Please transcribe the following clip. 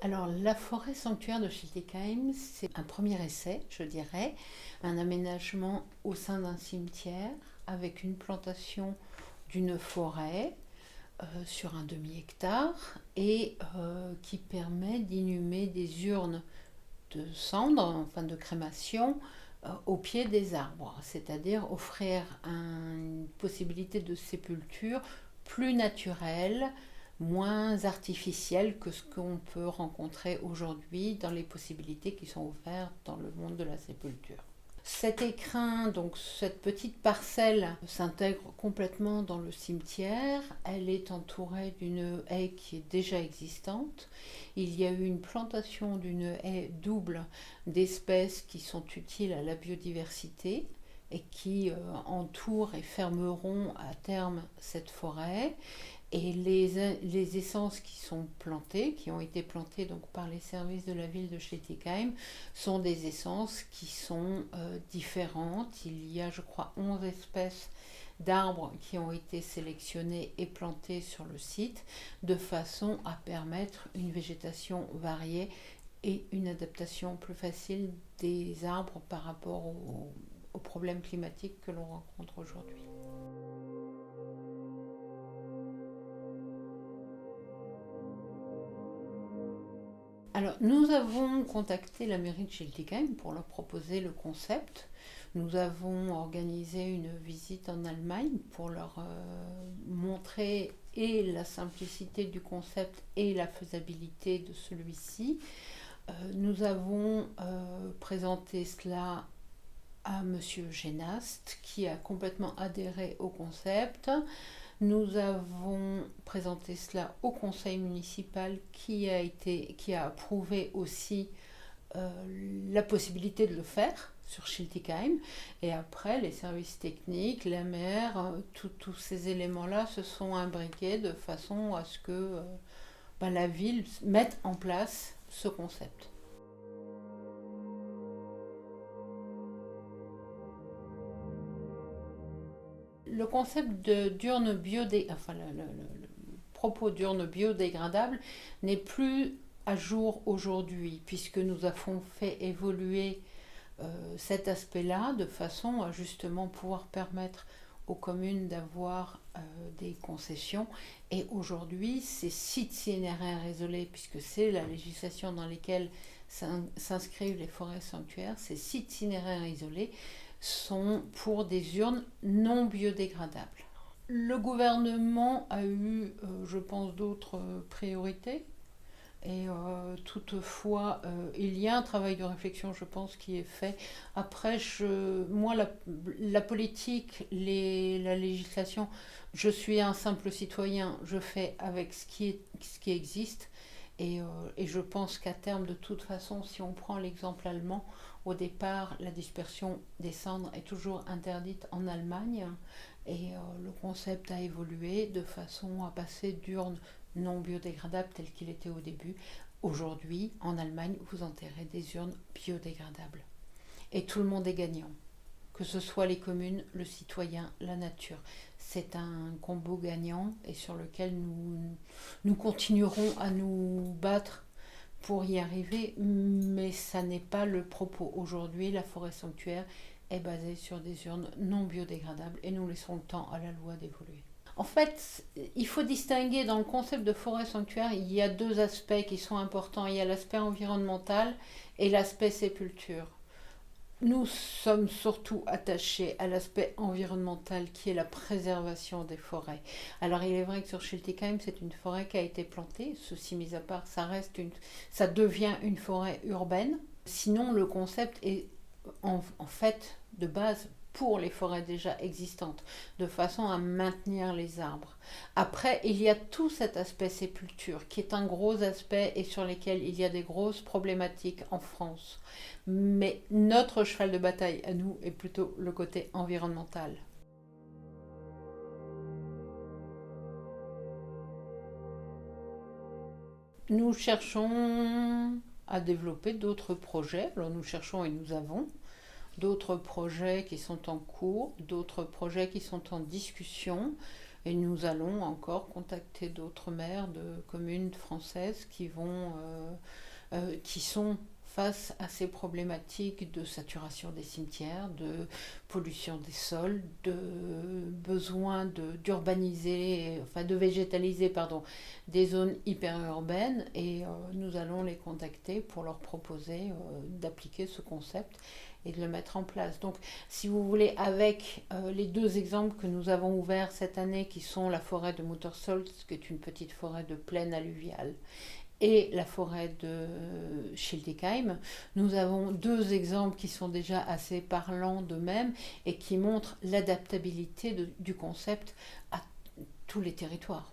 Alors, la forêt sanctuaire de Schiltigheim, c'est un premier essai, je dirais, un aménagement au sein d'un cimetière avec une plantation d'une forêt sur un demi-hectare et qui permet d'inhumer des urnes de cendres, enfin de crémation, au pied des arbres, c'est-à-dire offrir une possibilité de sépulture plus naturelle, moins artificielle que ce qu'on peut rencontrer aujourd'hui dans les possibilités qui sont offertes dans le monde de la sépulture. Cet écrin, donc cette petite parcelle, s'intègre complètement dans le cimetière. Elle est entourée d'une haie qui est déjà existante. Il y a eu une plantation d'une haie double d'espèces qui sont utiles à la biodiversité et qui entourent et fermeront à terme cette forêt. Et les essences qui sont plantées, qui ont été plantées donc par les services de la ville de Schiltigheim, sont des essences qui sont différentes. Il y a, je crois, 11 espèces d'arbres qui ont été sélectionnées et plantées sur le site, de façon à permettre une végétation variée et une adaptation plus facile des arbres par rapport aux problèmes climatiques que l'on rencontre aujourd'hui. Alors, nous avons contacté la mairie de Schiltigheim pour leur proposer le concept. Nous avons organisé une visite en Allemagne pour leur montrer et la simplicité du concept et la faisabilité de celui-ci. Nous avons présenté cela à Monsieur Génast qui a complètement adhéré au concept. Nous avons présenté cela au conseil municipal qui a approuvé aussi la possibilité de le faire sur Schiltigheim. Et après, les services techniques, la maire, tous ces éléments-là se sont imbriqués de façon à ce que la ville mette en place ce concept. Le concept d'urne le propos d'urne biodégradable n'est plus à jour aujourd'hui, puisque nous avons fait évoluer cet aspect-là de façon à justement pouvoir permettre aux communes d'avoir des concessions. Et aujourd'hui, ces sites cinéraires isolés, puisque c'est la législation dans laquelle s'inscrivent les forêts sanctuaires, ces sites cinéraires isolés sont pour des urnes non biodégradables. Le gouvernement a eu, je pense, d'autres priorités. Et toutefois, il y a un travail de réflexion, je pense, qui est fait. Après, moi, la politique, la législation, je suis un simple citoyen, je fais avec ce qui existe. Et je pense qu'à terme, de toute façon, si on prend l'exemple allemand, au départ, la dispersion des cendres est toujours interdite en Allemagne. Et le concept a évolué de façon à passer d'urnes non biodégradables tel qu'il était au début. Aujourd'hui, en Allemagne, vous enterrez des urnes biodégradables. Et tout le monde est gagnant, que ce soit les communes, le citoyen, la nature. C'est un combo gagnant et sur lequel nous continuerons à nous battre pour y arriver, mais ça n'est pas le propos. Aujourd'hui, la forêt sanctuaire est basée sur des urnes non biodégradables et nous laissons le temps à la loi d'évoluer. En fait, il faut distinguer dans le concept de forêt sanctuaire, il y a deux aspects qui sont importants. Il y a l'aspect environnemental et l'aspect sépulture. Nous sommes surtout attachés à l'aspect environnemental qui est la préservation des forêts. Alors il est vrai que sur Schiltigheim, c'est une forêt qui a été plantée, ceci mis à part, ça devient une forêt urbaine. Sinon, le concept est en fait de base pour les forêts déjà existantes, de façon à maintenir les arbres. Après, il y a tout cet aspect sépulture, qui est un gros aspect et sur lequel il y a des grosses problématiques en France. Mais notre cheval de bataille à nous est plutôt le côté environnemental. Nous cherchons à développer d'autres projets. Alors nous cherchons et nous avons d'autres projets qui sont en cours, d'autres projets qui sont en discussion. Et nous allons encore contacter d'autres maires de communes françaises qui sont face à ces problématiques de saturation des cimetières, de pollution des sols, de besoin d'urbaniser, enfin de végétaliser, pardon, des zones hyperurbaines. Et nous allons les contacter pour leur proposer d'appliquer ce concept et de le mettre en place. Donc, si vous voulez, avec les deux exemples que nous avons ouverts cette année, qui sont la forêt de Muttersold, qui est une petite forêt de plaine alluviale, et la forêt de Schildekheim, nous avons deux exemples qui sont déjà assez parlants d'eux-mêmes et qui montrent l'adaptabilité du concept à tous les territoires.